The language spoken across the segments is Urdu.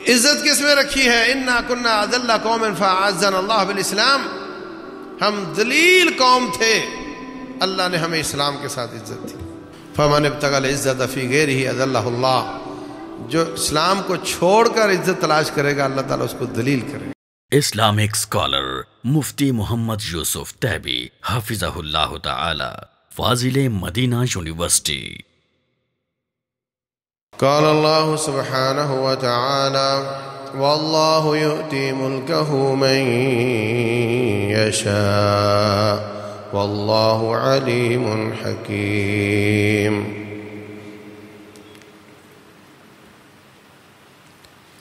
عزت کس میں رکھی ہے؟ انا کنا اذل قوم فاعزنا اللہ بالاسلام، ہم ذلیل قوم تھے، اللہ نے ہمیں اسلام کے ساتھ عزت دی۔ فمن ابتغى العزت فی غیرہ اذلہ اللہ، جو اسلام کو چھوڑ کر عزت تلاش کرے گا اللہ تعالیٰ اس کو ذلیل کرے گا۔ اسلامک اسکالر مفتی محمد یوسف تیبی حفظہ اللہ تعالی، فاضل مدینہ یونیورسٹی۔ قال اللہ سبحانہ وتعالی واللہ یؤتی ملکہ من یشاء واللہ علیم حکیم۔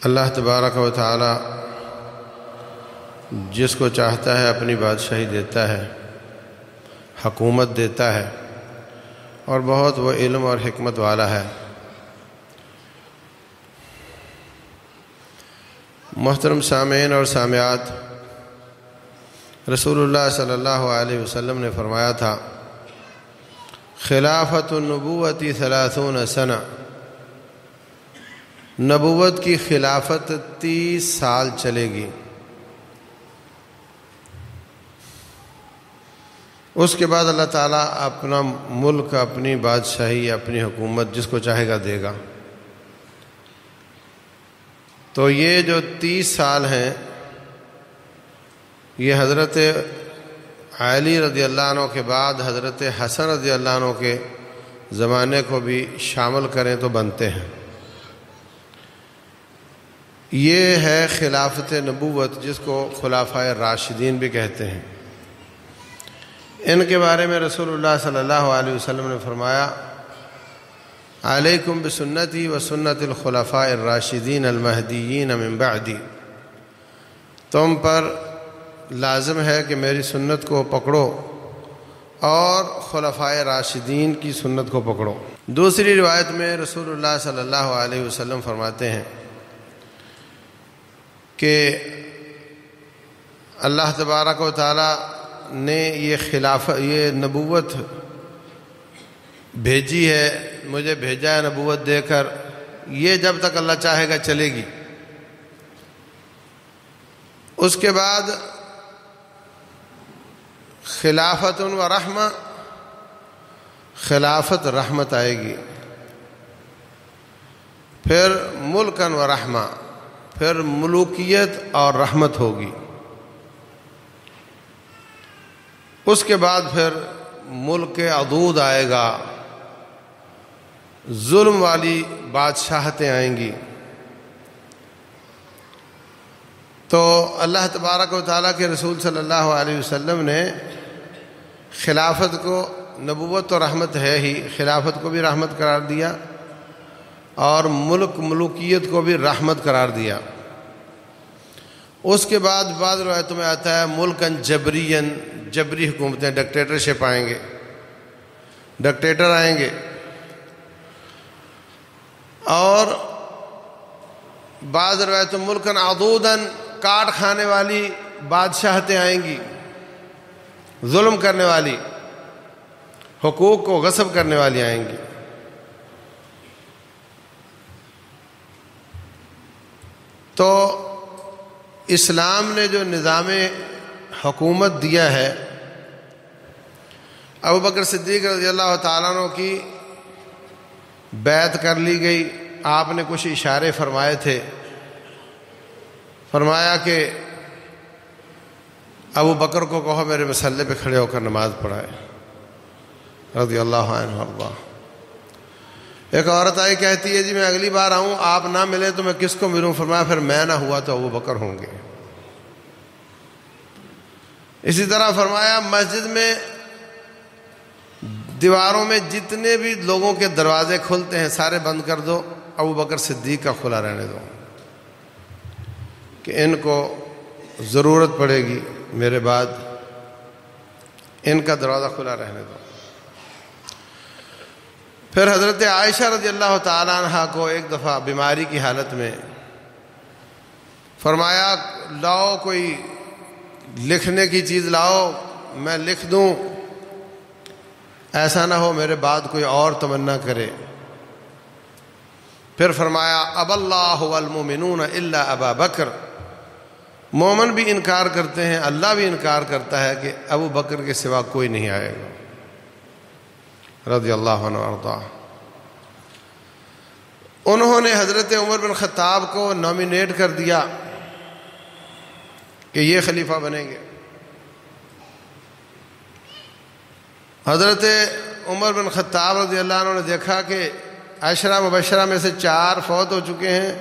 اللہ تبارک و تعالی جس کو چاہتا ہے اپنی بادشاہی دیتا ہے، حکومت دیتا ہے، اور بہت وہ علم اور حکمت والا ہے۔ محترم سامعین اور سامعات، رسول اللہ صلی اللہ علیہ وسلم نے فرمایا تھا خلافت النبوت 30 سنہ، نبوت کی خلافت 30 سال چلے گی، اس کے بعد اللہ تعالیٰ اپنا ملک، اپنی بادشاہی، اپنی حکومت جس کو چاہے گا دے گا۔ تو یہ جو 30 سال ہیں یہ حضرت علی رضی اللہ عنہ کے بعد حضرت حسن رضی اللہ عنہ کے زمانے کو بھی شامل کریں تو بنتے ہیں۔ یہ ہے خلافت نبوت، جس کو خلفائے راشدین بھی کہتے ہیں۔ ان کے بارے میں رسول اللہ صلی اللہ علیہ وسلم نے فرمایا علیکم بسنتی و سنت الخلفاء الراشدین المہدیین من بعدی، تم پر لازم ہے کہ میری سنت کو پکڑو اور خلفائے راشدین کی سنت کو پکڑو۔ دوسری روایت میں رسول اللہ صلی اللہ علیہ وسلم فرماتے ہیں کہ اللہ تبارک و تعالی نے یہ نبوت بھیجی ہے، مجھے بھیجا ہے نبوت دے کر، یہ جب تک اللہ چاہے گا چلے گی۔ اس کے بعد خلافت و رحمہ، خلافت رحمت آئے گی، پھر ملکن و رحمہ، پھر ملوکیت اور رحمت ہوگی، اس کے بعد پھر ملک عضود آئے گا، ظلم والی بادشاہتیں آئیں گی۔ تو اللہ تبارک و تعالیٰ کے رسول صلی اللہ علیہ وسلم نے خلافت کو، نبوت تو رحمت ہے ہی، خلافت کو بھی رحمت قرار دیا اور ملوکیت کو بھی رحمت قرار دیا۔ اس کے بعد بعض روایتوں میں آتا ہے ملکن جبرین، جبری حکومتیں، ڈکٹیٹرشپ آئیں گے، ڈکٹیٹر آئیں گے، اور بعض روایتوں ملکن عضودن، کاٹ کھانے والی بادشاہتیں آئیں گی، ظلم کرنے والی، حقوق کو غصب کرنے والی آئیں گی۔ تو اسلام نے جو نظام حکومت دیا ہے، ابو بکر صدیق رضی اللہ تعالیٰ عنہ کی بیعت کر لی گئی۔ آپ نے کچھ اشارے فرمائے تھے، فرمایا کہ ابو بکر کو کہو میرے مسلح پہ کھڑے ہو کر نماز پڑھائے، رضی اللہ عنہ وارضاہ۔ ایک عورت آئی کہتی ہے جی میں اگلی بار آؤں، آپ نہ ملے تو میں کس کو ملوں؟ فرمایا پھر میں نہ ہوا تو ابو بکر ہوں گے۔ اسی طرح فرمایا مسجد میں دیواروں میں جتنے بھی لوگوں کے دروازے کھلتے ہیں سارے بند کر دو، ابو بکر صدیق کا کھلا رہنے دو، کہ ان کو ضرورت پڑے گی میرے بعد، ان کا دروازہ کھلا رہنے دو۔ پھر حضرت عائشہ رضی اللہ تعالیٰ عنہ کو ایک دفعہ بیماری کی حالت میں فرمایا لاؤ کوئی لکھنے کی چیز لاؤ، میں لکھ دوں، ایسا نہ ہو میرے بعد کوئی اور تمنا کرے۔ پھر فرمایا اب اللہ والمؤمنون الا ابا بکر، مومن بھی انکار کرتے ہیں، اللہ بھی انکار کرتا ہے کہ ابو بکر کے سوا کوئی نہیں آئے گا رضی اللہ عنہ وارضاہ۔ انہوں نے حضرت عمر بن خطاب کو نامینیٹ کر دیا کہ یہ خلیفہ بنیں گے۔ حضرت عمر بن خطاب رضی اللہ عنہ نے دیکھا کہ عشرہ مبشرہ میں سے 4 فوت ہو چکے ہیں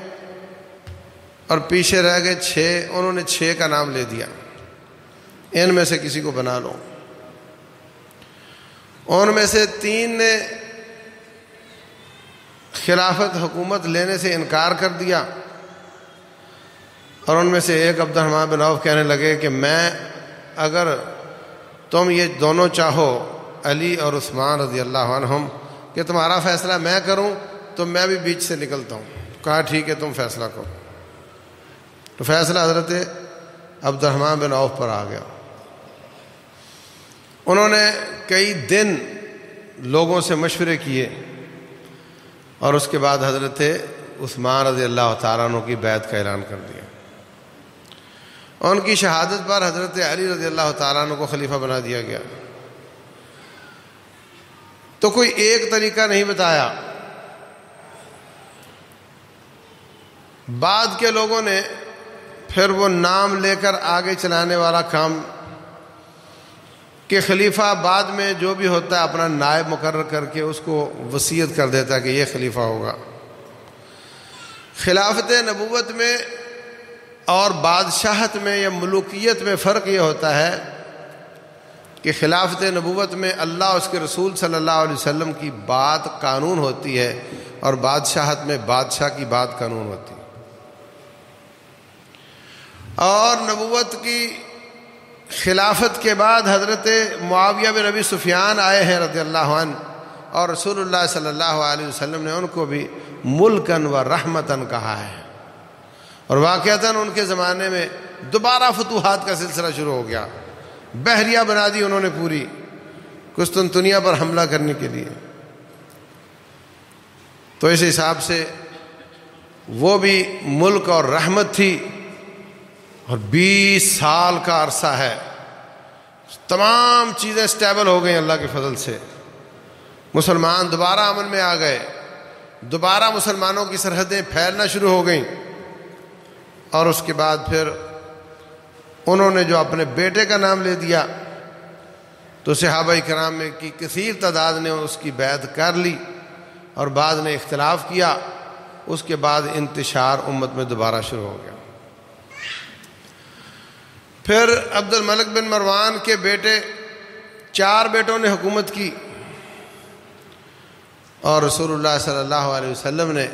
اور پیچھے رہ گئے 6، انہوں نے 6 کا نام لے دیا، ان میں سے کسی کو بنا لو۔ ان میں سے 3 نے خلافت حکومت لینے سے انکار کر دیا، اور ان میں سے ایک عبد الرحمن بن عوف کہنے لگے کہ میں، اگر تم یہ دونوں چاہو علی اور عثمان رضی اللہ عنہم کہ تمہارا فیصلہ میں کروں تو میں بھی بیچ سے نکلتا ہوں۔ کہا ٹھیک ہے تم فیصلہ کرو۔ تو فیصلہ حضرت عبد الرحمن بن عوف پر آ گیا۔ انہوں نے کئی دن لوگوں سے مشورے کیے اور اس کے بعد حضرت عثمان رضی اللہ تعالیٰ عنہ کی بیعت کا اعلان کر دیا۔ ان کی شہادت پر حضرت علی رضی اللہ تعالیٰ عنہ کو خلیفہ بنا دیا گیا۔ تو کوئی ایک طریقہ نہیں بتایا، بعد کے لوگوں نے پھر وہ نام لے کر آگے چلانے والا کام کہ خلیفہ بعد میں جو بھی ہوتا ہے اپنا نائب مقرر کر کے اس کو وصیت کر دیتا ہے کہ یہ خلیفہ ہوگا۔ خلافت نبوت میں اور بادشاہت میں یا ملوکیت میں فرق یہ ہوتا ہے کہ خلافت نبوت میں اللہ اس کے رسول صلی اللہ علیہ وسلم کی بات قانون ہوتی ہے، اور بادشاہت میں بادشاہ کی بات قانون ہوتی ہے۔ اور نبوت کی خلافت کے بعد حضرت معاویہ بن ابی سفیان آئے ہیں رضی اللہ عنہ، اور رسول اللہ صلی اللہ علیہ وسلم نے ان کو بھی ملکن و رحمتن کہا ہے، اور واقعتاً ان کے زمانے میں دوبارہ فتوحات کا سلسلہ شروع ہو گیا۔ بحریہ بنا دی انہوں نے پوری قسطنطنیہ پر حملہ کرنے کے لیے۔ تو اس حساب سے وہ بھی ملک اور رحمت تھی، اور 20 سال کا عرصہ ہے، تمام چیزیں سٹیبل ہو گئیں اللہ کے فضل سے۔ مسلمان دوبارہ امن میں آ گئے، دوبارہ مسلمانوں کی سرحدیں پھیلنا شروع ہو گئیں، اور اس کے بعد پھر انہوں نے جو اپنے بیٹے کا نام لے دیا تو صحابہ کرام میں کی کثیر تعداد نے اس کی بیعت کر لی، اور بعد نے اختلاف کیا۔ اس کے بعد انتشار امت میں دوبارہ شروع ہو گیا۔ پھر عبد الملک بن مروان کے بیٹے، 4 بیٹوں نے حکومت کی، اور رسول اللہ صلی اللہ علیہ وسلم نے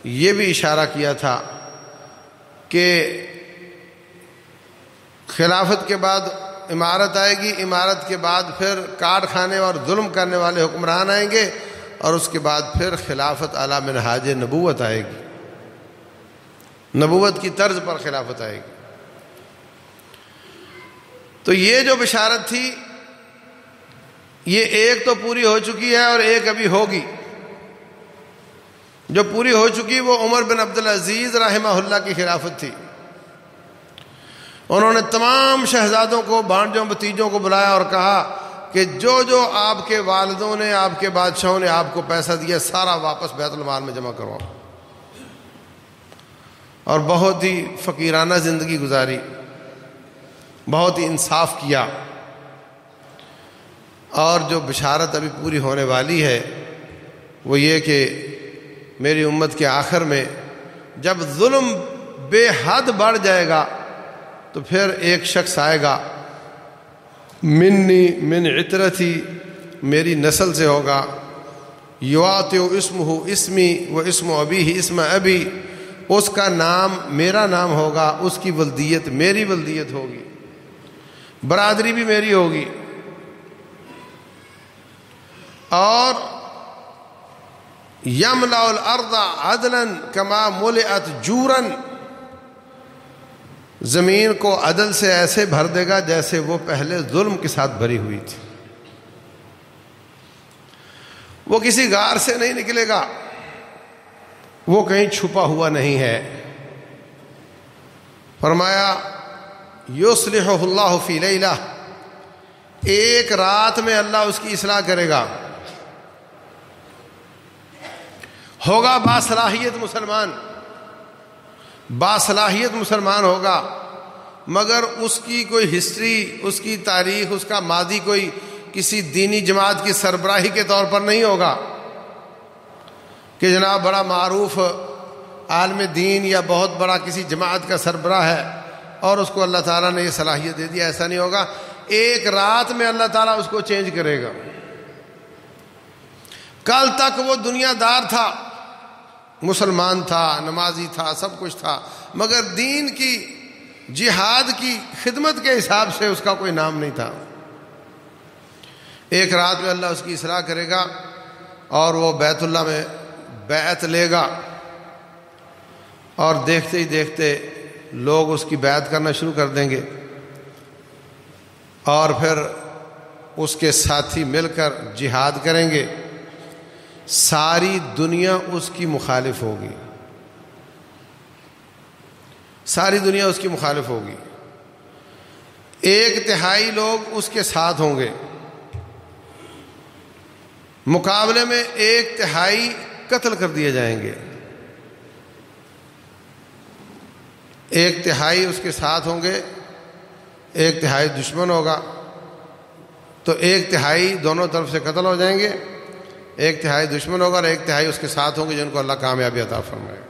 یہ بھی اشارہ کیا تھا کہ خلافت کے بعد امارت آئے گی، امارت کے بعد پھر کاٹ کھانے اور ظلم کرنے والے حکمران آئیں گے، اور اس کے بعد پھر خلافت علی منہاج نبوت آئے گی، نبوت کی طرز پر خلافت آئے گی۔ تو یہ جو بشارت تھی یہ ایک تو پوری ہو چکی ہے اور ایک ابھی ہوگی۔ جو پوری ہو چکی وہ عمر بن عبدالعزیز رحمہ اللہ کی خلافت تھی۔ انہوں نے تمام شہزادوں کو، بھانجوں بھتیجوں کو بلایا اور کہا کہ جو جو آپ کے والدوں نے، آپ کے بادشاہوں نے آپ کو پیسہ دیا سارا واپس بیت المال میں جمع کرواؤ، اور بہت ہی فقیرانہ زندگی گزاری، بہت ہی انصاف کیا۔ اور جو بشارت ابھی پوری ہونے والی ہے وہ یہ کہ میری امت کے آخر میں جب ظلم بے حد بڑھ جائے گا تو پھر ایک شخص آئے گا، منی من عطرتی، میری نسل سے ہوگا، یواطع اسمہ اسمی و اسم ابیہ اسم ابی، اس کا نام میرا نام ہوگا، اس کی ولدیت میری ولدیت ہوگی، برادری بھی میری ہوگی، اور یملأ الارض عدلا کما ملئت جورا، زمین کو عدل سے ایسے بھر دے گا جیسے وہ پہلے ظلم کے ساتھ بھری ہوئی تھی۔ وہ کسی غار سے نہیں نکلے گا، وہ کہیں چھپا ہوا نہیں ہے۔ فرمایا یصلحہ اللہ فی لیلہ، ایک رات میں اللہ اس کی اصلاح کرے گا، ہوگا باصلاحیت مسلمان، باصلاحیت مسلمان ہوگا، مگر اس کی کوئی ہسٹری، اس کی تاریخ، اس کا ماضی کوئی کسی دینی جماعت کی سربراہی کے طور پر نہیں ہوگا کہ جناب بڑا معروف عالم دین یا بہت بڑا کسی جماعت کا سربراہ ہے اور اس کو اللہ تعالیٰ نے یہ صلاحیت دے دیا، ایسا نہیں ہوگا۔ ایک رات میں اللہ تعالیٰ اس کو چینج کرے گا۔ کل تک وہ دنیا دار تھا، مسلمان تھا، نمازی تھا، سب کچھ تھا، مگر دین کی، جہاد کی خدمت کے حساب سے اس کا کوئی نام نہیں تھا۔ ایک رات میں اللہ اس کی اصلاح کرے گا اور وہ بیت اللہ میں بیعت لے گا، اور دیکھتے ہی دیکھتے لوگ اس کی بیعت کرنا شروع کر دیں گے، اور پھر اس کے ساتھی مل کر جہاد کریں گے۔ ساری دنیا اس کی مخالف ہوگی، ساری دنیا اس کی مخالف ہوگی، 1/3 لوگ اس کے ساتھ ہوں گے، مقابلے میں 1/3 قتل کر دیے جائیں گے۔ 1/3 اس کے ساتھ ہوں گے، 1/3 دشمن ہوگا، تو 1/3 دونوں طرف سے قتل ہو جائیں گے، 1/3 دشمن ہوگا اور 1/3 اس کے ساتھ ہوں گے جن کو اللہ کامیابی عطا فرمائے۔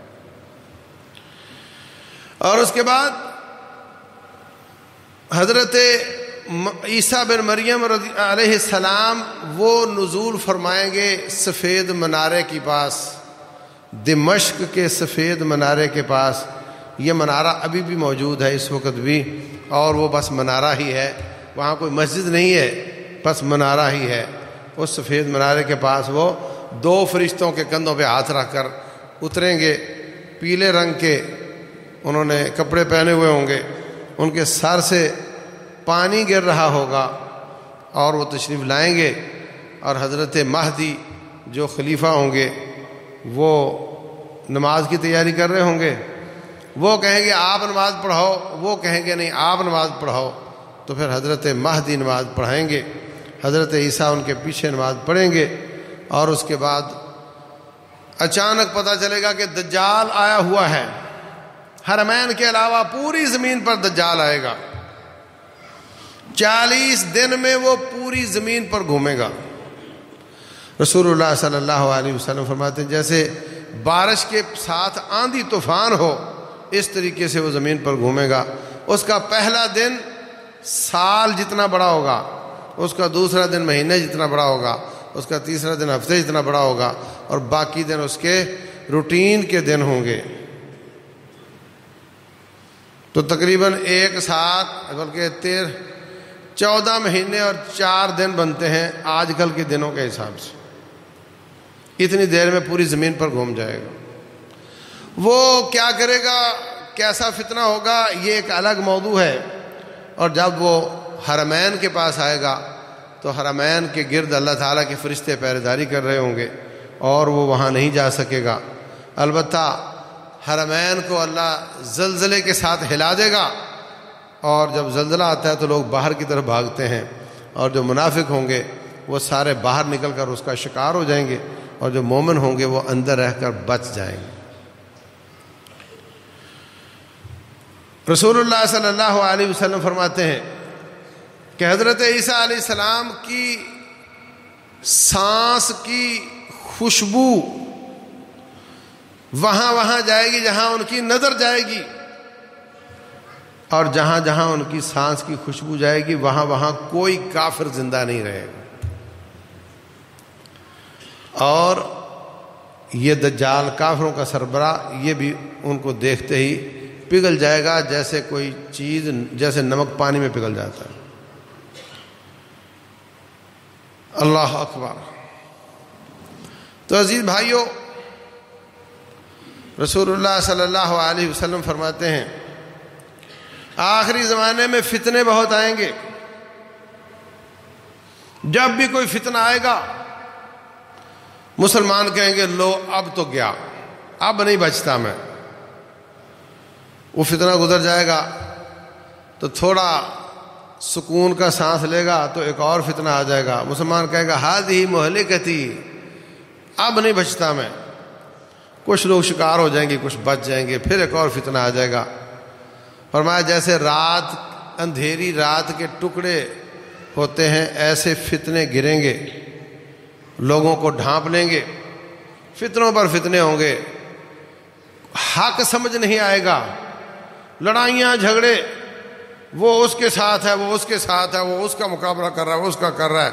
اور اس کے بعد حضرت عیسیٰ بن مریم علیہ السلام وہ نزول فرمائیں گے سفید منارے کے پاس، دمشق کے سفید منارے کے پاس۔ یہ منارہ ابھی بھی موجود ہے اس وقت بھی، اور وہ بس منارہ ہی ہے، وہاں کوئی مسجد نہیں ہے، بس منارہ ہی ہے۔ اس سفید منارے کے پاس وہ 2 فرشتوں کے کندھوں پہ ہاتھ رکھ کر اتریں گے، پیلے رنگ کے انہوں نے کپڑے پہنے ہوئے ہوں گے، ان کے سر سے پانی گر رہا ہوگا، اور وہ تشریف لائیں گے، اور حضرت مہدی جو خلیفہ ہوں گے وہ نماز کی تیاری کر رہے ہوں گے، وہ کہیں گے آپ نماز پڑھاؤ، وہ کہیں گے نہیں آپ نماز پڑھاؤ، تو پھر حضرت مہدی نماز پڑھائیں گے، حضرت عیسیٰ ان کے پیچھے نماز پڑھیں گے، اور اس کے بعد اچانک پتہ چلے گا کہ دجال آیا ہوا ہے۔ حرمین کے علاوہ پوری زمین پر دجال آئے گا، 40 دن میں وہ پوری زمین پر گھومے گا۔ رسول اللہ صلی اللہ علیہ وسلم فرماتے ہیں جیسے بارش کے ساتھ آندھی طوفان ہو، اس طریقے سے وہ زمین پر گھومے گا۔ اس کا پہلا دن سال جتنا بڑا ہوگا، اس کا دوسرا دن مہینے جتنا بڑا ہوگا، اس کا تیسرا دن ہفتے جتنا بڑا ہوگا، اور باقی دن اس کے روٹین کے دن ہوں گے۔ تو تقریباً 1 سال بلکہ 14 مہینے اور 4 دن بنتے ہیں آج کل کے دنوں کے حساب سے۔ اتنی دیر میں پوری زمین پر گھوم جائے گا۔ وہ کیا کرے گا، کیسا فتنہ ہوگا، یہ ایک الگ موضوع ہے۔ اور جب وہ حرمین کے پاس آئے گا تو حرمین کے گرد اللہ تعالیٰ کے فرشتے پہرےداری کر رہے ہوں گے، اور وہ وہاں نہیں جا سکے گا۔ البتہ حرمین کو اللہ زلزلے کے ساتھ ہلا دے گا، اور جب زلزلہ آتا ہے تو لوگ باہر کی طرف بھاگتے ہیں، اور جو منافق ہوں گے وہ سارے باہر نکل کر اس کا شکار ہو جائیں گے، اور جو مومن ہوں گے وہ اندر رہ کر بچ جائیں گے۔ رسول اللہ صلی اللہ علیہ وسلم فرماتے ہیں کہ حضرت عیسیٰ علیہ السلام کی سانس کی خوشبو وہاں جائے گی جہاں ان کی نظر جائے گی، اور جہاں جہاں ان کی سانس کی خوشبو جائے گی وہاں کوئی کافر زندہ نہیں رہے گا۔ اور یہ دجال کافروں کا سربراہ، یہ بھی ان کو دیکھتے ہی پگھل جائے گا، جیسے کوئی چیز جیسے نمک پانی میں پگھل جاتا ہے۔ اللہ اکبر۔ تو عزیز بھائیوں، رسول اللہ صلی اللہ علیہ وسلم فرماتے ہیں آخری زمانے میں فتنے بہت آئیں گے۔ جب بھی کوئی فتنہ آئے گا مسلمان کہیں گے لو اب تو گیا، اب نہیں بچتا میں. وہ فتنہ گزر جائے گا تو تھوڑا سکون کا سانس لے گا تو ایک اور فتنہ آ جائے گا. مسلمان کہے گا ہذہ مہلکتی، اب نہیں بچتا میں. کچھ لوگ شکار ہو جائیں گے، کچھ بچ جائیں گے، پھر ایک اور فتنہ آ جائے گا. فرمایا جیسے رات، اندھیری رات کے ٹکڑے ہوتے ہیں، ایسے فتنے گریں گے، لوگوں کو ڈھانپ لیں گے، فتنوں پر فتنے ہوں گے، حق سمجھ نہیں آئے گا، لڑائیاں جھگڑے، وہ اس کے ساتھ ہے، وہ اس کے ساتھ ہے، وہ اس کا مقابلہ کر رہا ہے، وہ اس کا کر رہا ہے،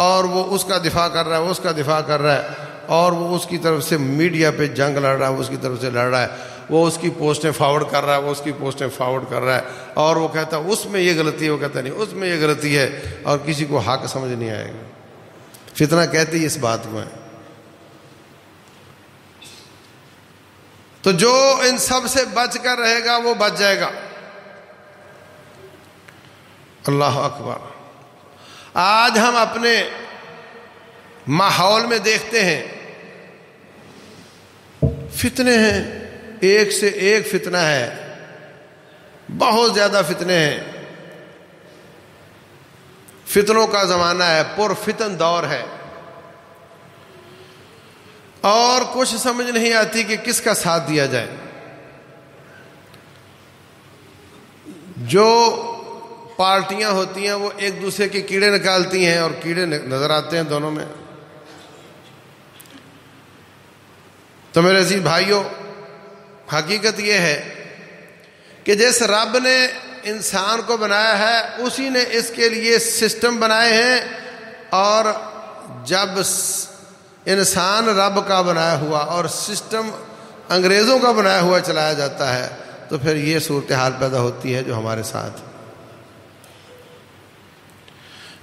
اور وہ اس کا دفاع کر رہا ہے، وہ اس کا دفاع کر رہا ہے، اور وہ اس کی طرف سے میڈیا پہ جنگ لڑ رہا ہے، وہ اس کی طرف سے لڑ رہا ہے، وہ اس کی پوسٹیں فارورڈ کر رہا ہے، وہ اس کی پوسٹیں فارورڈ کر رہا ہے، اور وہ کہتا ہے اس میں یہ غلطی ہے، وہ کہتا ہے نہیں اس میں یہ غلطی ہے، اور کسی کو حق سمجھ نہیں آئے گا. فتنہ کہتے ہی اس بات کو ہے. تو جو ان سب سے بچ کر رہے گا وہ بچ جائے گا. اللہ اکبر. آج ہم اپنے ماحول میں دیکھتے ہیں فتنے ہیں، ایک سے ایک فتنہ ہے، بہت زیادہ فتنے ہیں. فتنوں کا زمانہ ہے، پر فتن دور ہے، اور کچھ سمجھ نہیں آتی کہ کس کا ساتھ دیا جائے. جو پارٹیاں ہوتی ہیں وہ ایک دوسرے کے کیڑے نکالتی ہیں، اور کیڑے نظر آتے ہیں دونوں میں. تو میرے عزیز بھائیوں، حقیقت یہ ہے کہ جس رب نے انسان کو بنایا ہے اسی نے اس کے لیے سسٹم بنائے ہیں، اور جب انسان رب کا بنایا ہوا اور سسٹم انگریزوں کا بنایا ہوا چلایا جاتا ہے تو پھر یہ صورتحال پیدا ہوتی ہے جو ہمارے ساتھ.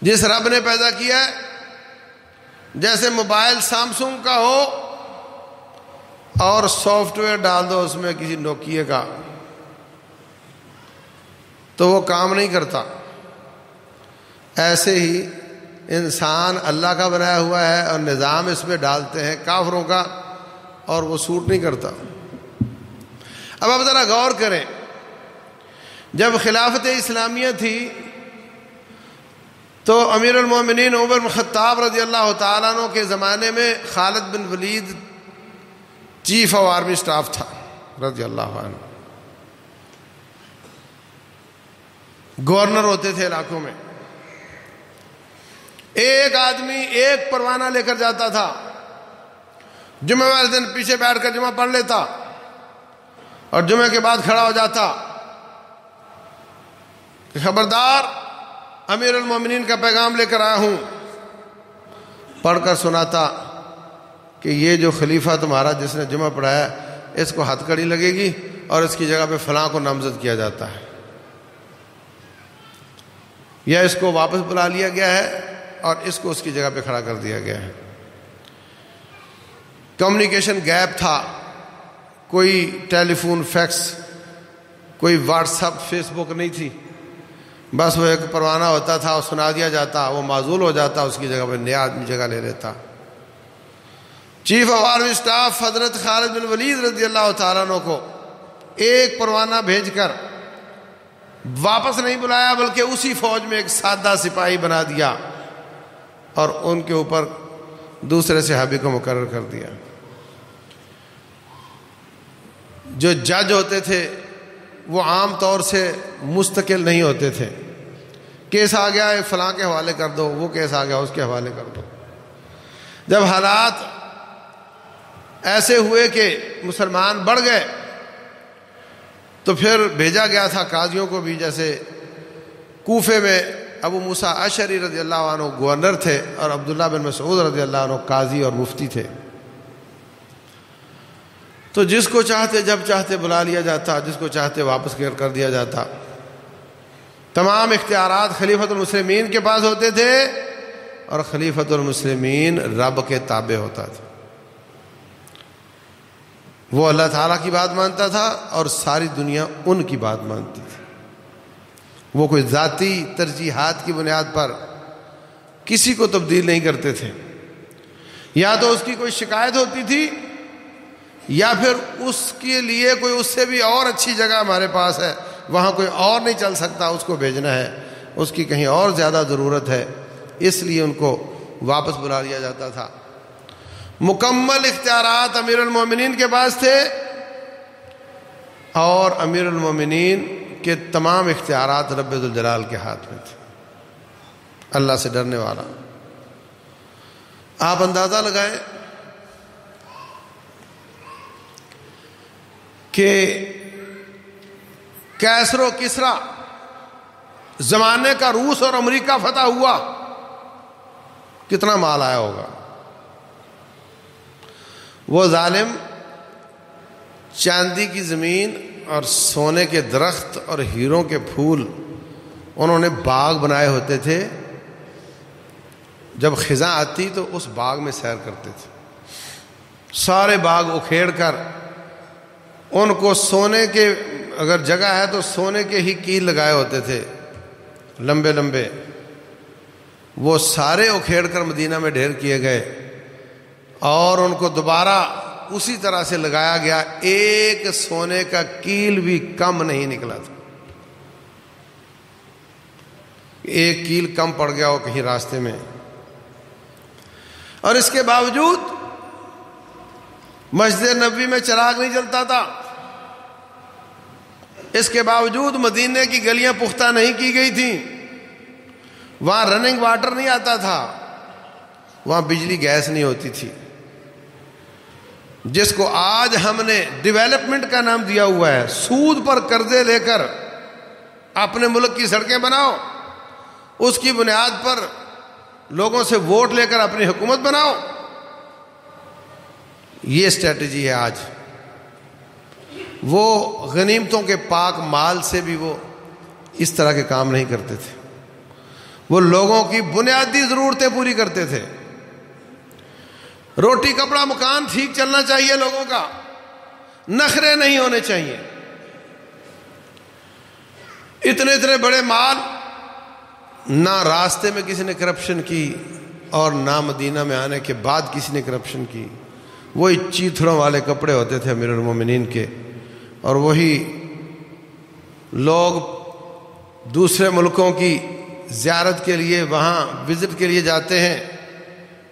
جس رب نے پیدا کیا ہے، جیسے موبائل سامسنگ کا ہو اور سافٹ ویئر ڈال دو اس میں کسی نوکیے کا تو وہ کام نہیں کرتا، ایسے ہی انسان اللہ کا بنایا ہوا ہے اور نظام اس میں ڈالتے ہیں کافروں کا اور وہ سوٹ نہیں کرتا. اب آپ ذرا غور کریں، جب خلافت اسلامیہ تھی تو امیر المومنین عمر بن خطاب رضی اللہ تعالیٰ عنہ کے زمانے میں خالد بن ولید چیف آف آرمی سٹاف تھا رضی اللہ عنہ. گورنر ہوتے تھے علاقوں میں. ایک آدمی ایک پروانہ لے کر جاتا تھا، جمعہ والے دن پیچھے بیٹھ کر جمعہ پڑھ لیتا اور جمعہ کے بعد کھڑا ہو جاتا کہ خبردار امیر المومنین کا پیغام لے کر آیا ہوں. پڑھ کر سناتا کہ یہ جو خلیفہ تمہارا جس نے جمعہ پڑھایا اس کو ہتھ کڑی لگے گی اور اس کی جگہ پہ فلاں کو نامزد کیا جاتا ہے، یا اس کو واپس بلا لیا گیا ہے اور اس کو اس کی جگہ پہ کھڑا کر دیا گیا ہے. کمیونیکیشن گیپ تھا، کوئی ٹیلی فون فیکس، کوئی واٹس ایپ فیس بک نہیں تھی. بس وہ ایک پروانہ ہوتا تھا اور سنا دیا جاتا، وہ معزول ہو جاتا، اس کی جگہ پہ نیا آدمی جگہ لے لیتا. چیف آف آرمی سٹاف حضرت خالد بن ولید رضی اللہ تعالیٰ عنہ کو ایک پروانہ بھیج کر واپس نہیں بلایا بلکہ اسی فوج میں ایک سادہ سپاہی بنا دیا اور ان کے اوپر دوسرے صحابی کو مقرر کر دیا. جو جج ہوتے تھے وہ عام طور سے مستقل نہیں ہوتے تھے. کیس آ گیا ایک فلاں کے حوالے کر دو، وہ کیس آ گیا اس کے حوالے کر دو. جب حالات ایسے ہوئے کہ مسلمان بڑھ گئے تو پھر بھیجا گیا تھا قاضیوں کو بھی. جیسے کوفے میں ابو موسیٰ اشعری رضی اللہ عنہ گورنر تھے اور عبداللہ بن مسعود رضی اللہ عنہ قاضی اور مفتی تھے. تو جس کو چاہتے جب چاہتے بلا لیا جاتا، جس کو چاہتے واپس کر دیا جاتا. تمام اختیارات خلیفۃ المسلمین کے پاس ہوتے تھے اور خلیفۃ المسلمین رب کے تابع ہوتا تھا. وہ اللہ تعالیٰ کی بات مانتا تھا اور ساری دنیا ان کی بات مانتی تھی. وہ کوئی ذاتی ترجیحات کی بنیاد پر کسی کو تبدیل نہیں کرتے تھے. یا تو اس کی کوئی شکایت ہوتی تھی یا پھر اس کے لیے کوئی اس سے بھی اور اچھی جگہ ہمارے پاس ہے، وہاں کوئی اور نہیں چل سکتا، اس کو بھیجنا ہے، اس کی کہیں اور زیادہ ضرورت ہے، اس لیے ان کو واپس بلا لیا جاتا تھا۔ مکمل اختیارات امیر المومنین کے پاس تھے، اور امیر المومنین کے تمام اختیارات رب ذوالجلال کے ہاتھ میں تھے، اللہ سے ڈرنے والا۔ آپ اندازہ لگائیں کہ کیسر و کسرا زمانے کا روس اور امریکہ فتح ہوا، کتنا مال آیا ہوگا۔ وہ ظالم چاندی کی زمین اور سونے کے درخت اور ہیروں کے پھول انہوں نے باغ بنائے ہوتے تھے، جب خزاں آتی تو اس باغ میں سیر کرتے تھے، سارے باغ اکھیڑ کر ان کو سونے کے، اگر جگہ ہے تو سونے کے ہی کیل لگائے ہوتے تھے لمبے لمبے، وہ سارے اکھیڑ کر مدینہ میں ڈھیر کیے گئے، اور ان کو دوبارہ اسی طرح سے لگایا گیا، ایک سونے کا کیل بھی کم نہیں نکلا تھا، ایک کیل کم پڑ گیا ہو کہیں راستے میں۔ اور اس کے باوجود مسجد نبوی میں چراغ نہیں جلتا تھا، اس کے باوجود مدینے کی گلیاں پختہ نہیں کی گئی تھیں، وہاں رننگ واٹر نہیں آتا تھا، وہاں بجلی گیس نہیں ہوتی تھی، جس کو آج ہم نے ڈیولپمنٹ کا نام دیا ہوا ہے۔ سود پر قرضے لے کر اپنے ملک کی سڑکیں بناؤ، اس کی بنیاد پر لوگوں سے ووٹ لے کر اپنی حکومت بناؤ، یہ اسٹریٹجی ہے آج۔ وہ غنیمتوں کے پاک مال سے بھی وہ اس طرح کے کام نہیں کرتے تھے، وہ لوگوں کی بنیادی ضرورتیں پوری کرتے تھے۔ روٹی کپڑا مکان ٹھیک چلنا چاہیے، لوگوں کا نخرے نہیں ہونے چاہیے۔ اتنے بڑے مال، نہ راستے میں کسی نے کرپشن کی اور نہ مدینہ میں آنے کے بعد کسی نے کرپشن کی۔ وہی چیتھڑوں والے کپڑے ہوتے تھے امیر المومنین کے، اور وہی لوگ دوسرے ملکوں کی زیارت کے لیے وہاں وزٹ کے لیے جاتے ہیں،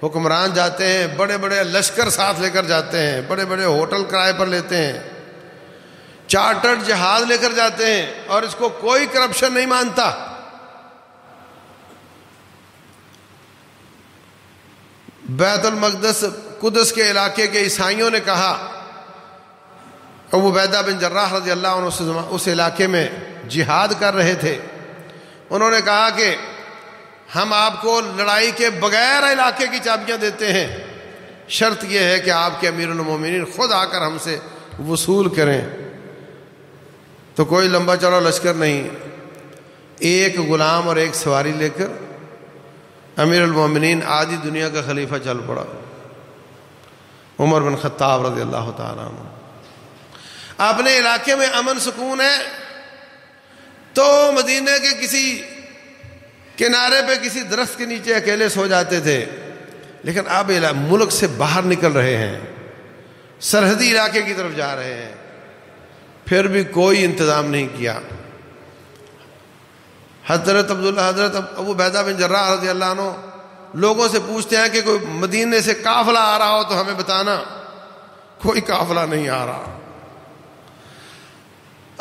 حکمران جاتے ہیں، بڑے بڑے لشکر ساتھ لے کر جاتے ہیں، بڑے بڑے ہوٹل کرائے پر لیتے ہیں، چارٹرڈ جہاز لے کر جاتے ہیں، اور اس کو کوئی کرپشن نہیں مانتا۔ بیت المقدس قدس کے علاقے کے عیسائیوں نے کہا، ابو عبیدہ بن جراح رضی اللہ عنہ اس علاقے میں جہاد کر رہے تھے، انہوں نے کہا کہ ہم آپ کو لڑائی کے بغیر علاقے کی چابیاں دیتے ہیں، شرط یہ ہے کہ آپ کے امیر المومنین خود آ کر ہم سے وصول کریں۔ تو کوئی لمبا چوڑا لشکر نہیں، ایک غلام اور ایک سواری لے کر امیر المومنین آدھی دنیا کا خلیفہ چل پڑا، عمر بن خطاب رضی اللہ تعالیٰ عنہ۔ اپنے علاقے میں امن سکون ہے تو مدینے کے کسی کنارے پہ کسی درخت کے نیچے اکیلے سو جاتے تھے، لیکن اب ملک سے باہر نکل رہے ہیں، سرحدی علاقے کی طرف جا رہے ہیں، پھر بھی کوئی انتظام نہیں کیا۔ حضرت ابو عبیدہ بن جراح رضی اللہ عنہ لوگوں سے پوچھتے ہیں کہ کوئی مدینے سے قافلہ آ رہا ہو تو ہمیں بتانا، کوئی قافلہ نہیں آ رہا۔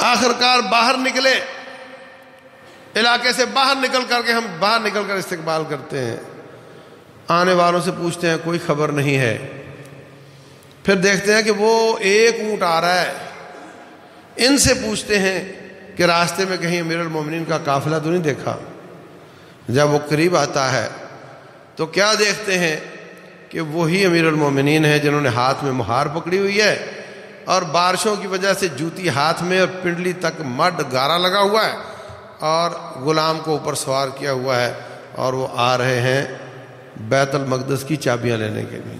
آخرکار باہر نکلے، علاقے سے باہر نکل کر کے ہم باہر نکل کر استقبال کرتے ہیں، آنے والوں سے پوچھتے ہیں کوئی خبر نہیں ہے، پھر دیکھتے ہیں کہ وہ ایک اونٹ آ رہا ہے، ان سے پوچھتے ہیں کہ راستے میں کہیں امیر المومنین کا قافلہ تو نہیں دیکھا؟ جب وہ قریب آتا ہے تو کیا دیکھتے ہیں کہ وہی امیر المومنین ہیں جنہوں نے ہاتھ میں مہار پکڑی ہوئی ہے، اور بارشوں کی وجہ سے جوتی ہاتھ میں اور پنڈلی تک مڈ گارا لگا ہوا ہے، اور غلام کو اوپر سوار کیا ہوا ہے، اور وہ آ رہے ہیں بیت المقدس کی چابیاں لینے کے لیے۔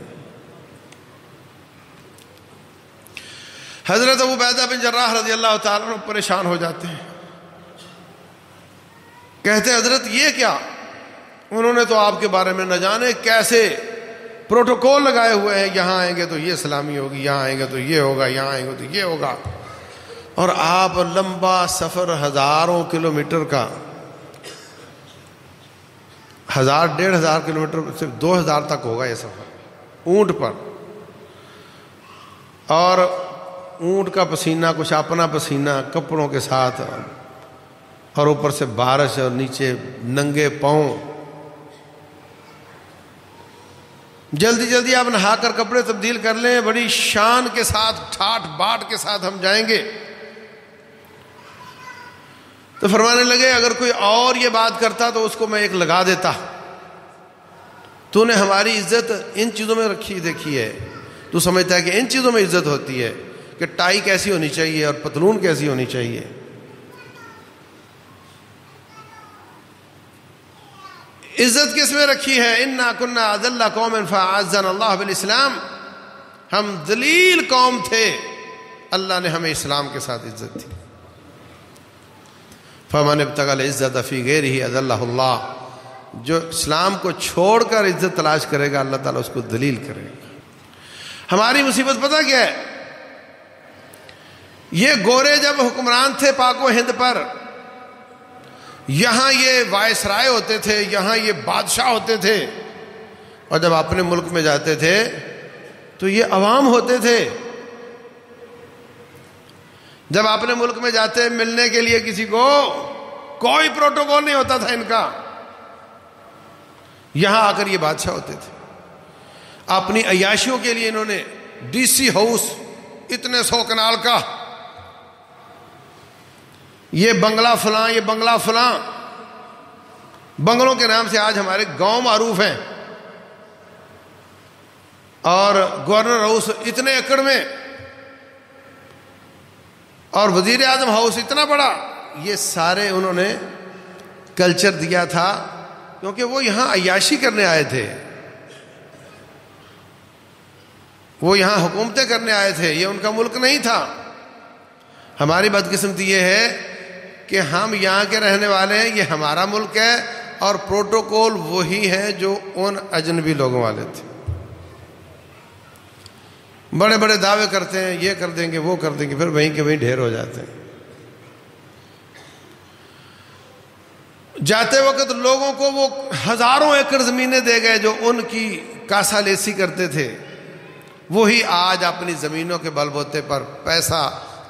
حضرت ابو عبیدہ بن جراح رضی اللہ تعالیٰ عنہ پریشان ہو جاتے ہیں، کہتے ہیں حضرت یہ کیا؟ انہوں نے تو آپ کے بارے میں نہ جانے کیسے پروٹوکول لگائے ہوئے ہیں، یہاں آئیں گے تو یہ سلامی ہوگی، یہاں آئیں گے تو یہ ہوگا، یہاں آئیں گے تو یہ ہوگا. اور آپ لمبا سفر ہزاروں کلومیٹر کا، 1000-1500 کلومیٹر، صرف 2000 تک ہوگا یہ سفر اونٹ پر. اور اونٹ کا پسینہ کچھ اپنا پسینہ کپڑوں کے ساتھ، اور اوپر سے بارش اور نیچے ننگے پاؤں. جلدی جلدی آپ نہا کر کپڑے تبدیل کر لیں، بڑی شان کے ساتھ، ٹھاٹ باٹ کے ساتھ ہم جائیں گے. تو فرمانے لگے اگر کوئی اور یہ بات کرتا تو اس کو میں ایک لگا دیتا. تو نے ہماری عزت ان چیزوں میں رکھی دیکھی ہے، تو سمجھتا ہے کہ ان چیزوں میں عزت ہوتی ہے کہ ٹائی کیسی ہونی چاہیے اور پتلون کیسی ہونی چاہیے. عزت کس میں رکھی ہے؟ انا کنا اذل قوم فاعزنا اللہ بالاسلام. ہم ذلیل قوم تھے، اللہ نے ہمیں اسلام کے ساتھ عزت دی. فمن ابتغى العزت فی غیرہ اذلہ اللہ. جو اسلام کو چھوڑ کر عزت تلاش کرے گا اللہ تعالیٰ اس کو ذلیل کرے گا. ہماری مصیبت پتہ کیا ہے؟ یہ گورے جب حکمران تھے پاک و ہند پر، یہاں یہ وائسرائے ہوتے تھے، یہاں یہ بادشاہ ہوتے تھے، اور جب اپنے ملک میں جاتے تھے تو یہ عوام ہوتے تھے. جب اپنے ملک میں جاتے ملنے کے لیے کسی کو، کوئی پروٹوکول نہیں ہوتا تھا ان کا. یہاں آ کر یہ بادشاہ ہوتے تھے. اپنی عیاشیوں کے لیے انہوں نے ڈی سی ہاؤس اتنے 100 کنال کا، یہ بنگلہ فلاں، یہ بنگلہ فلاں، بنگلوں کے نام سے آج ہمارے گاؤں معروف ہیں. اور گورنر ہاؤس اتنے ایکڑ میں، اور وزیر اعظم ہاؤس اتنا بڑا. یہ سارے انہوں نے کلچر دیا تھا کیونکہ وہ یہاں عیاشی کرنے آئے تھے، وہ یہاں حکومتیں کرنے آئے تھے، یہ ان کا ملک نہیں تھا. ہماری بدقسمتی یہ ہے کہ ہم یہاں کے رہنے والے ہیں، یہ ہمارا ملک ہے، اور پروٹوکول وہی ہیں جو ان اجنبی لوگوں والے تھے. بڑے بڑے دعوے کرتے ہیں، یہ کر دیں گے، وہ کر دیں گے، پھر وہیں کے وہیں ڈھیر ہو جاتے ہیں. جاتے وقت لوگوں کو وہ ہزاروں ایکڑ زمینیں دے گئے جو ان کی کاسا لیسی کرتے تھے. وہی آج اپنی زمینوں کے بل بوتے پر پیسہ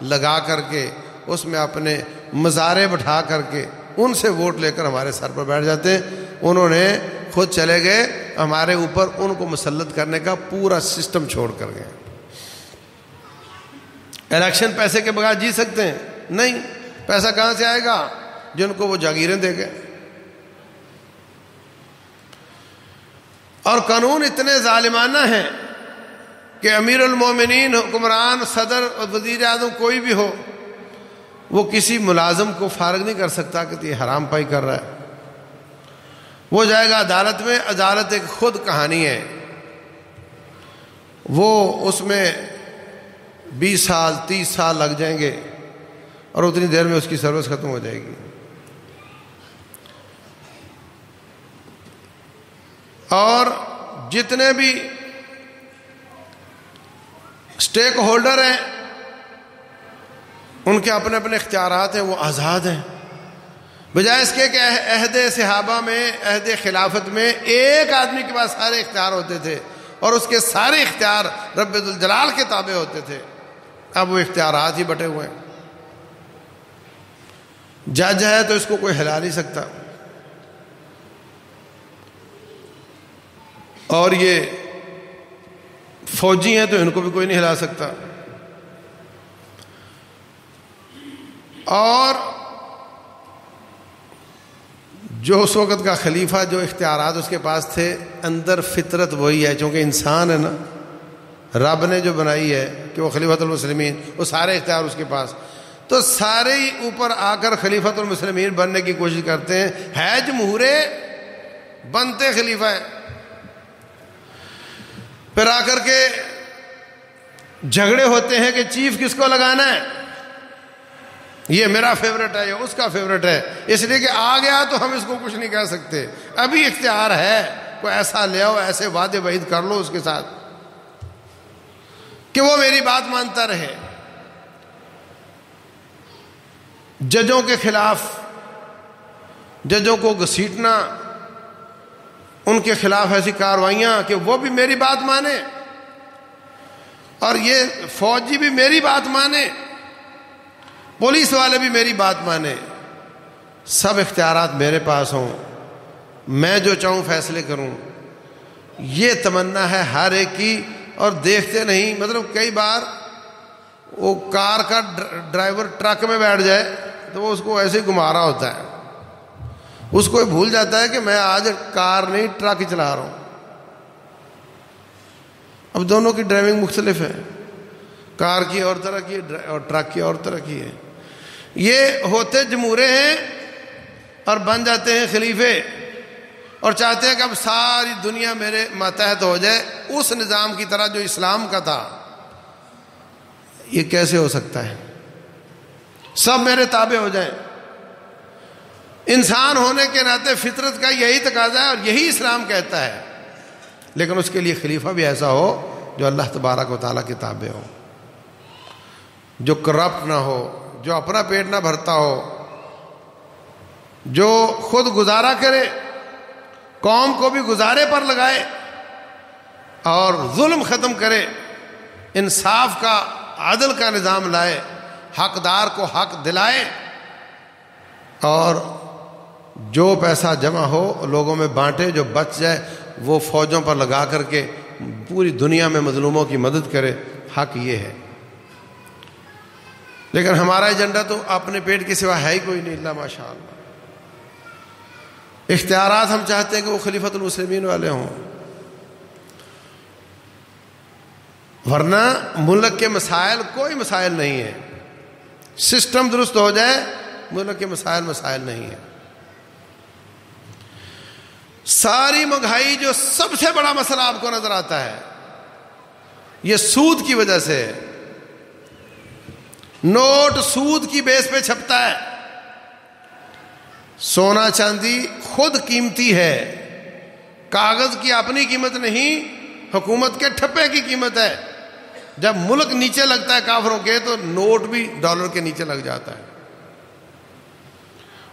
لگا کر کے اس میں اپنے مزارے بٹھا کر کے ان سے ووٹ لے کر ہمارے سر پر بیٹھ جاتے ہیں. انہوں نے خود چلے گئے، ہمارے اوپر ان کو مسلط کرنے کا پورا سسٹم چھوڑ کر گئے. الیکشن پیسے کے بغیر جی سکتے ہیں؟ نہیں. پیسہ کہاں سے آئے گا؟ جن کو وہ جاگیریں دے گئے. اور قانون اتنے ظالمانہ ہیں کہ امیر المومنین، حکمران، صدر اور وزیر اعظم کوئی بھی ہو، وہ کسی ملازم کو فارغ نہیں کر سکتا کہ یہ حرام پائی کر رہا ہے. وہ جائے گا عدالت میں. عدالت ایک خود کہانی ہے، وہ اس میں 20 سال 30 سال لگ جائیں گے اور اتنی دیر میں اس کی سروس ختم ہو جائے گی. اور جتنے بھی سٹیک ہولڈر ہیں ان کے اپنے اپنے اختیارات ہیں، وہ آزاد ہیں. بجائے اس کے کہ عہد صحابہ میں، عہد خلافت میں ایک آدمی کے پاس سارے اختیار ہوتے تھے اور اس کے سارے اختیار رب ذوالجلال کے تابع ہوتے تھے. اب وہ اختیارات ہی بٹے ہوئے ہیں. جج ہے تو اس کو کوئی ہلا نہیں سکتا، اور یہ فوجی ہیں تو ان کو بھی کوئی نہیں ہلا سکتا. اور جو اس وقت کا خلیفہ، جو اختیارات اس کے پاس تھے، اندر فطرت وہی ہے، چونکہ انسان ہے نا، رب نے جو بنائی ہے کہ وہ خلیفۃ المسلمین، وہ سارے اختیار اس کے پاس، تو سارے ہی اوپر آ کر خلیفۃ المسلمین بننے کی کوشش کرتے ہیں. ہے جمہور، بنتے خلیفہ ہیں. پھر آ کر کے جھگڑے ہوتے ہیں کہ چیف کس کو لگانا ہے، یہ میرا فیورٹ ہے، یہ اس کا فیورٹ ہے، اس لیے کہ آ گیا تو ہم اس کو کچھ نہیں کہہ سکتے. ابھی اختیار ہے، کوئی ایسا لے آؤ، ایسے وعدے وعید کر لو اس کے ساتھ کہ وہ میری بات مانتا رہے۔ ججوں کے خلاف، ججوں کو گھسیٹنا، ان کے خلاف ایسی کارروائیاں کہ وہ بھی میری بات مانے اور یہ فوجی بھی میری بات مانے، پولیس والے بھی میری بات مانے، سب اختیارات میرے پاس ہوں، میں جو چاہوں فیصلے کروں، یہ تمنا ہے ہر ایک کی۔ اور دیکھتے نہیں، مطلب کئی بار وہ کار کا ڈرائیور ٹرک میں بیٹھ جائے تو وہ اس کو ایسے ہی گھما رہا ہوتا ہے، اس کو بھول جاتا ہے کہ میں آج کار نہیں ٹرک چلا رہا ہوں۔ اب دونوں کی ڈرائیونگ مختلف ہے، کار کی اور طرح کی ہے اور ٹرک کی اور طرح کی ہے۔ یہ ہوتے جمہورے ہیں اور بن جاتے ہیں خلیفے، اور چاہتے ہیں کہ اب ساری دنیا میرے ماتحت ہو جائے اس نظام کی طرح جو اسلام کا تھا۔ یہ کیسے ہو سکتا ہے؟ سب میرے تابع ہو جائیں۔ انسان ہونے کے ناطے فطرت کا یہی تقاضا ہے اور یہی اسلام کہتا ہے، لیکن اس کے لیے خلیفہ بھی ایسا ہو جو اللہ تبارک و تعالیٰ کے تابع ہو، جو کرپٹ نہ ہو، جو اپنا پیٹ نہ بھرتا ہو، جو خود گزارا کرے، قوم کو بھی گزارے پر لگائے اور ظلم ختم کرے، انصاف کا، عدل کا نظام لائے، حقدار کو حق دلائے، اور جو پیسہ جمع ہو لوگوں میں بانٹے، جو بچ جائے وہ فوجوں پر لگا کر کے پوری دنیا میں مظلوموں کی مدد کرے۔ حق یہ ہے، لیکن ہمارا ایجنڈا تو اپنے پیٹ کے سوا ہے ہی کوئی نہیں، اللہ ماشاء اللہ۔ اختیارات ہم چاہتے ہیں کہ وہ خلیفۃ المسلمین والے ہوں، ورنہ ملک کے مسائل کوئی مسائل نہیں ہے۔ سسٹم درست ہو جائے، ملک کے مسائل نہیں ہیں۔ ساری مہنگائی جو سب سے بڑا مسئلہ آپ کو نظر آتا ہے، یہ سود کی وجہ سے ہے۔ نوٹ سود کی بیس پہ چھپتا ہے، سونا چاندی خود قیمتی ہے، کاغذ کی اپنی قیمت نہیں، حکومت کے ٹھپے کی قیمت ہے۔ جب ملک نیچے لگتا ہے کافروں کے تو نوٹ بھی ڈالر کے نیچے لگ جاتا ہے،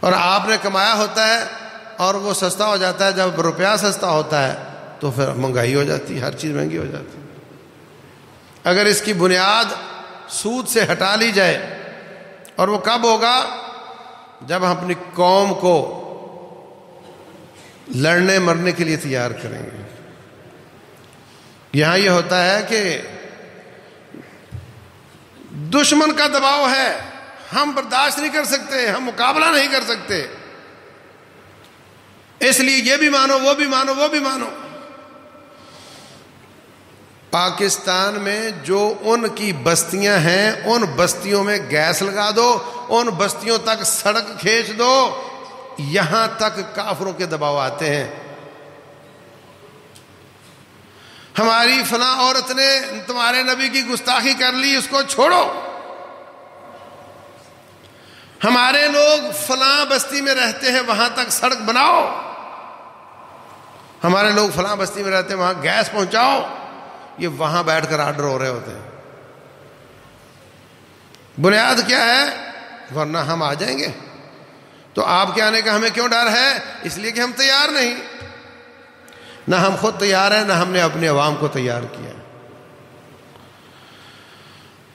اور آپ نے کمایا ہوتا ہے اور وہ سستا ہو جاتا ہے۔ جب روپیہ سستا ہوتا ہے تو پھر مہنگائی ہو جاتی ہے، ہر چیز مہنگی ہو جاتی ہے۔ اگر اس کی بنیاد سود سے ہٹا لی جائے، اور وہ کب ہوگا؟ جب ہم اپنی قوم کو لڑنے مرنے کے لیے تیار کریں گے۔ یہاں یہ ہوتا ہے کہ دشمن کا دباؤ ہے، ہم برداشت نہیں کر سکتے، ہم مقابلہ نہیں کر سکتے، اس لیے یہ بھی مانو، وہ بھی مانو، وہ بھی مانو۔ پاکستان میں جو ان کی بستیاں ہیں، ان بستیوں میں گیس لگا دو، ان بستیوں تک سڑک کھینچ دو، یہاں تک کافروں کے دباؤ آتے ہیں۔ ہماری فلاں عورت نے تمہارے نبی کی گستاخی کر لی، اس کو چھوڑو۔ ہمارے لوگ فلاں بستی میں رہتے ہیں، وہاں تک سڑک بناؤ۔ ہمارے لوگ فلاں بستی میں رہتے ہیں، وہاں گیس پہنچاؤ۔ یہ وہاں بیٹھ کر آرڈر ہو رہے ہوتے ہیں۔ بنیاد کیا ہے؟ ورنہ ہم آ جائیں گے۔ تو آپ کے آنے کا ہمیں کیوں ڈر ہے؟ اس لیے کہ ہم تیار نہیں، نہ ہم خود تیار ہیں، نہ ہم نے اپنے عوام کو تیار کیا۔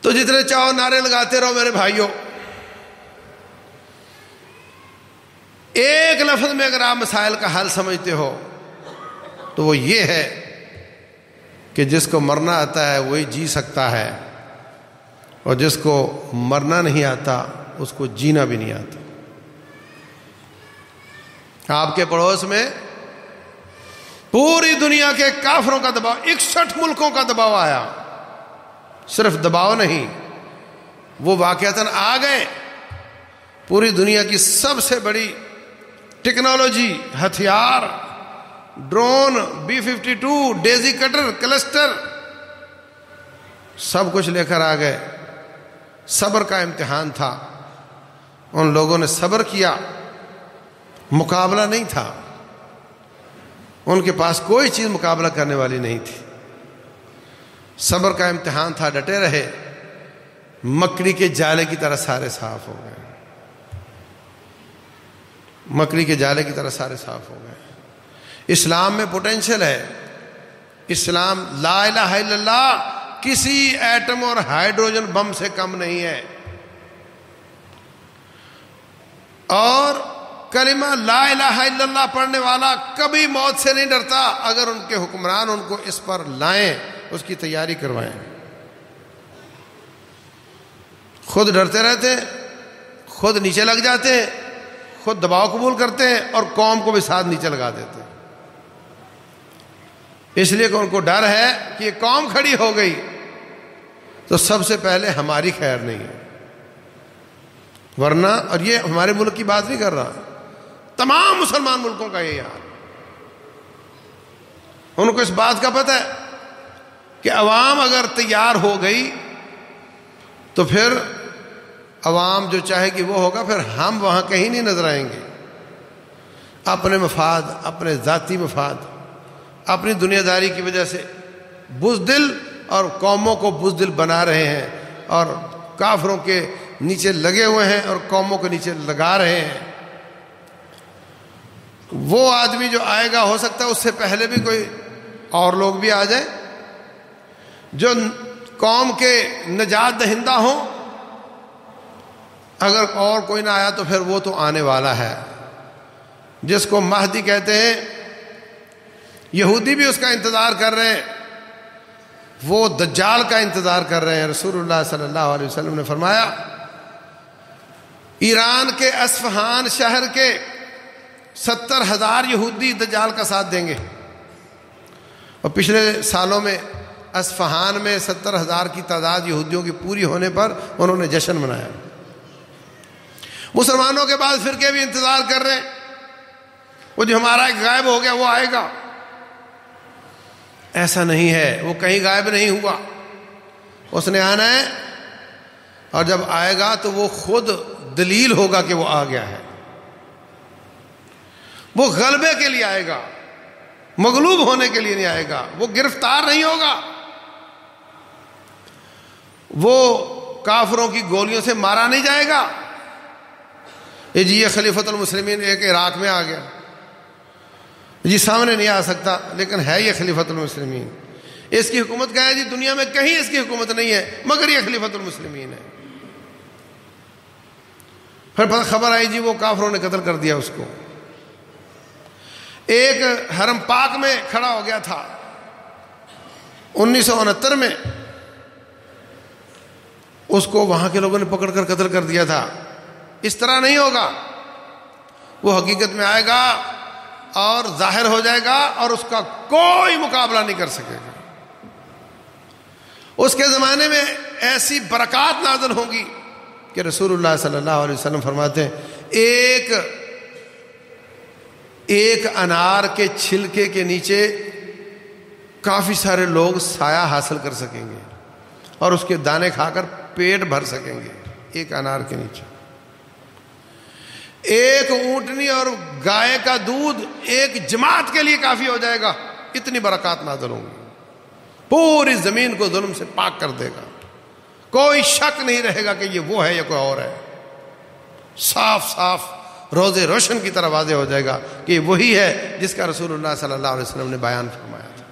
تو جتنے چاہو نعرے لگاتے رہو میرے بھائیوں، ایک لفظ میں اگر آپ مسائل کا حل سمجھتے ہو تو وہ یہ ہے کہ جس کو مرنا آتا ہے وہی جی سکتا ہے، اور جس کو مرنا نہیں آتا اس کو جینا بھی نہیں آتا۔ آپ کے پڑوس میں پوری دنیا کے کافروں کا دباؤ، 61 ملکوں کا دباؤ آیا، صرف دباؤ نہیں، وہ واقعتاً آ گئے۔ پوری دنیا کی سب سے بڑی ٹیکنالوجی، ہتھیار، ڈرون، B-52، ڈیزی کٹر، کلسٹر، سب کچھ لے کر آ گئے۔ صبر کا امتحان تھا، ان لوگوں نے صبر کیا، مقابلہ نہیں تھا۔ ان کے پاس کوئی چیز مقابلہ کرنے والی نہیں تھی. صبر کا امتحان تھا، ڈٹے رہے. مکڑی کے جالے کی طرح سارے صاف ہو گئے. مکڑی کے جالے کی طرح سارے صاف ہو گئے. اسلام میں پوٹینشل ہے. اسلام لا الہ الا اللہ کسی ایٹم اور ہائیڈروجن بم سے کم نہیں ہے. اور کلمہ لا الہ الا اللہ پڑھنے والا کبھی موت سے نہیں ڈرتا اگر ان کے حکمران ان کو اس پر لائیں، اس کی تیاری کروائیں. خود ڈرتے رہتے، خود نیچے لگ جاتے ہیں، خود دباؤ قبول کرتے ہیں اور قوم کو بھی ساتھ نیچے لگا دیتے ہیں. اس لیے کہ ان کو ڈر ہے کہ یہ قوم کھڑی ہو گئی تو سب سے پہلے ہماری خیر نہیں ہے. ورنہ، اور یہ ہمارے ملک کی بات نہیں کر رہا، تمام مسلمان ملکوں کا یہ حال. ان کو اس بات کا پتہ ہے کہ عوام اگر تیار ہو گئی تو پھر عوام جو چاہے گی وہ ہوگا، پھر ہم وہاں کہیں نہیں نظر آئیں گے. اپنے مفاد، اپنے ذاتی مفاد، اپنی دنیا داری کی وجہ سے بزدل اور قوموں کو بزدل بنا رہے ہیں اور کافروں کے نیچے لگے ہوئے ہیں اور قوموں کے نیچے لگا رہے ہیں. وہ آدمی جو آئے گا ہو سکتا ہے اس سے پہلے بھی کوئی اور لوگ بھی آ جائیں جو قوم کے نجات دہندہ ہوں. اگر اور کوئی نہ آیا تو پھر وہ تو آنے والا ہے جس کو مہدی کہتے ہیں. یہودی بھی اس کا انتظار کر رہے ہیں، وہ دجال کا انتظار کر رہے ہیں. رسول اللہ صلی اللہ علیہ وسلم نے فرمایا ایران کے اصفہان شہر کے 70,000 یہودی دجال کا ساتھ دیں گے. اور پچھلے سالوں میں اصفہان میں 70,000 کی تعداد یہودیوں کی پوری ہونے پر انہوں نے جشن منایا. مسلمانوں کے بعد فرقے بھی انتظار کر رہے ہیں، وہ جو ہمارا ایک غائب ہو گیا وہ آئے گا. ایسا نہیں ہے، وہ کہیں غائب نہیں ہوا، اس نے آنا ہے. اور جب آئے گا تو وہ خود دلیل ہوگا کہ وہ آ گیا ہے. وہ غلبے کے لیے آئے گا، مغلوب ہونے کے لیے نہیں آئے گا. وہ گرفتار نہیں ہوگا، وہ کافروں کی گولیوں سے مارا نہیں جائے گا. یہ خلیفۃ المسلمین ایک عراق میں آ گیا، جی سامنے نہیں آ سکتا لیکن ہے یہ خلیفۃ المسلمین. اس کی حکومت کیا ہے جی؟ دنیا میں کہیں اس کی حکومت نہیں ہے مگر یہ خلیفۃ المسلمین ہے. پھر خبر آئی جی وہ کافروں نے قتل کر دیا اس کو. ایک حرم پاک میں کھڑا ہو گیا تھا 1969 میں، اس کو وہاں کے لوگوں نے پکڑ کر قتل کر دیا تھا. اس طرح نہیں ہوگا، وہ حقیقت میں آئے گا اور ظاہر ہو جائے گا اور اس کا کوئی مقابلہ نہیں کر سکے گا. اس کے زمانے میں ایسی برکات نازل ہوں گی کہ رسول اللہ صلی اللہ علیہ وسلم فرماتے ہیں ایک انار کے چھلکے کے نیچے کافی سارے لوگ سایہ حاصل کر سکیں گے اور اس کے دانے کھا کر پیٹ بھر سکیں گے. ایک انار کے نیچے ایک اونٹنی اور گائے کا دودھ ایک جماعت کے لیے کافی ہو جائے گا. اتنی برکات نازل ہوں گی، پوری زمین کو ظلم سے پاک کر دے گا. کوئی شک نہیں رہے گا کہ یہ وہ ہے یا کوئی اور ہے. صاف صاف روزے روشن کی طرح واضح ہو جائے گا کہ وہی ہے جس کا رسول اللہ صلی اللہ علیہ وسلم نے بیان فرمایا تھا.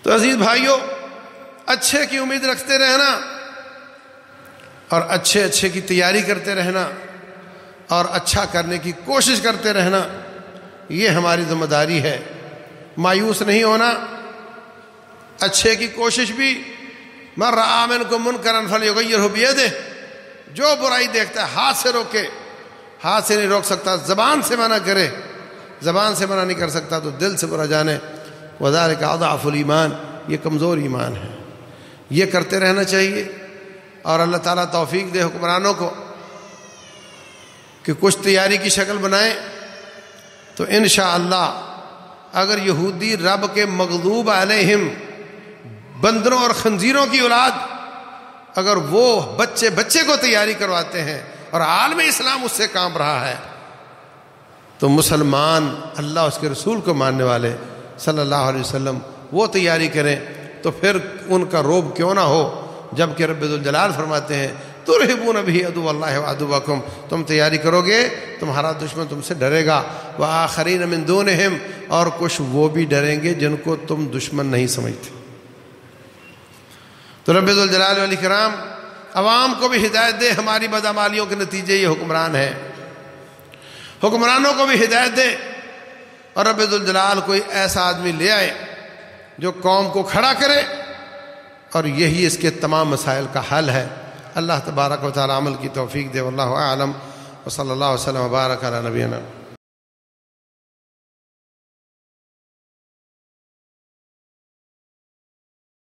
تو عزیز بھائیوں، اچھے کی امید رکھتے رہنا اور اچھے کی تیاری کرتے رہنا اور اچھا کرنے کی کوشش کرتے رہنا، یہ ہماری ذمہ داری ہے. مایوس نہیں ہونا، اچھے کی کوشش بھی. من رأى منكم منكرا فليغيره بيده، جو برائی دیکھتا ہے ہاتھ سے روکے. ہاتھ سے نہیں روک سکتا، زبان سے منع کرے. زبان سے منع نہیں کر سکتا تو دل سے برا جانے. وذلك اضعف الایمان، یہ کمزور ایمان ہے. یہ کرتے رہنا چاہیے اور اللہ تعالیٰ توفیق دے حکمرانوں کو کہ کچھ تیاری کی شکل بنائیں. تو انشاءاللہ اگر یہودی رب کے مغضوب علیہم بندروں اور خنزیروں کی اولاد اگر وہ بچے کو تیاری کرواتے ہیں اور عالم اسلام اس سے کانپ رہا ہے تو مسلمان اللہ اس کے رسول کو ماننے والے صلی اللہ علیہ وسلم وہ تیاری کریں، تو پھر ان کا روب کیوں نہ ہو، جب کہ رب ذوالجلال فرماتے ہیں ترہبون بہ عدو اللہ وعدوکم، تم تیاری کرو گے تمہارا دشمن تم سے ڈرے گا، وآخرین من دونہم، اور کچھ وہ بھی ڈریں گے جن کو تم دشمن نہیں سمجھتے۔ تو رب ذوالجلال والاکرام عوام کو بھی ہدایت دے، ہماری بدعمالیوں کے نتیجے یہ حکمران ہے، حکمرانوں کو بھی ہدایت دے، اور رب ذوالجلال کوئی ایسا آدمی لے آئے جو قوم کو کھڑا کرے، اور یہی اس کے تمام مسائل کا حل ہے۔ اللہ تبارک و تعالی عمل کی توفیق دے، واللہ اعلم، وصلی اللہ وسلم وبارک علی نبینا۔